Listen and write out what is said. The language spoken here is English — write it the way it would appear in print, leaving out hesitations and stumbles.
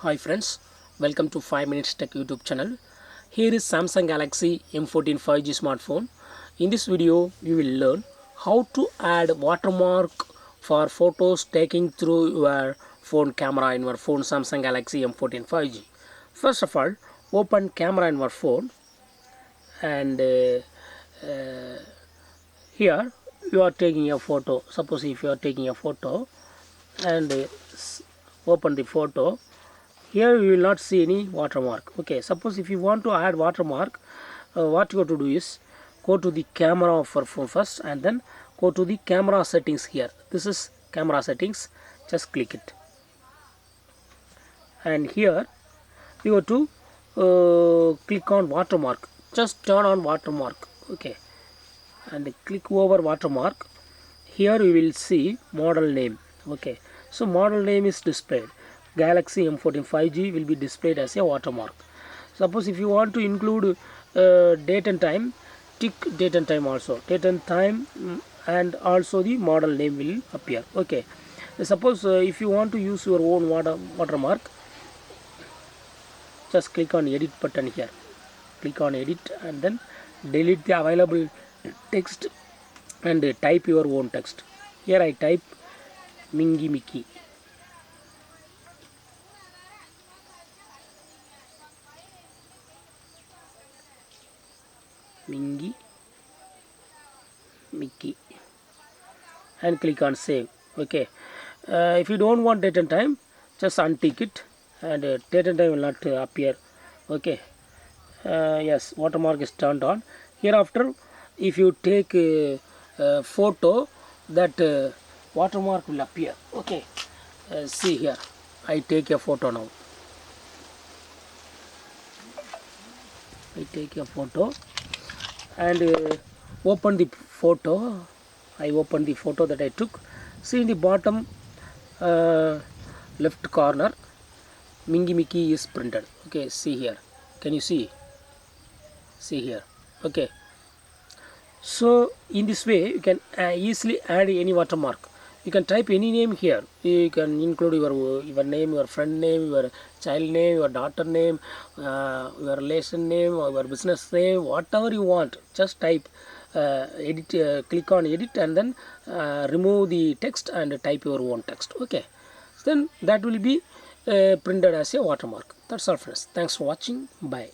Hi friends, welcome to 5 Minutes Tech YouTube channel. Here is Samsung Galaxy M14 5G smartphone. In this video, you will learn how to add watermark for photos taken through your phone camera in your phone Samsung Galaxy M14 5G. First of all, open camera in your phone and here you are taking a photo. Suppose if you are taking a photo and open the photo, here you will not see any watermark. Okay, suppose if you want to add watermark, what you have to do is go to the camera of your phone first and then go to the camera settings. Here this is camera settings, just click it and here you have to click on watermark. Just turn on watermark. Okay, and click over watermark. Here you will see model name. Okay, so model name is displayed. Galaxy M14 5G will be displayed as a watermark. Suppose if you want to include date and time, tick date and time also. Date and time and also the model name will appear. Okay, suppose if you want to use your own watermark, just click on edit button here. Click on edit and then delete the available text and type your own text. Here I type Mingy Mickey. Mingy Mickey and click on save. Okay, if you don't want date and time, just untick it and date and time will not appear. Okay, yes, watermark is turned on. Hereafter, if you take a photo, that watermark will appear. Okay, see here, I take a photo now. I take a photo and open the photo. I open the photo that I took. See in the bottom left corner, Mingy Mickey is printed. Okay, see here. Can you see? See here. Okay. So in this way, you can easily add any watermark. You can type any name here. You can include your name, your friend name, your child name, your daughter name, your relation name, or your business name, whatever you want. Just type, edit, click on edit, and then remove the text and type your own text. Okay, then that will be printed as a watermark. That's all, friends. Thanks for watching. Bye.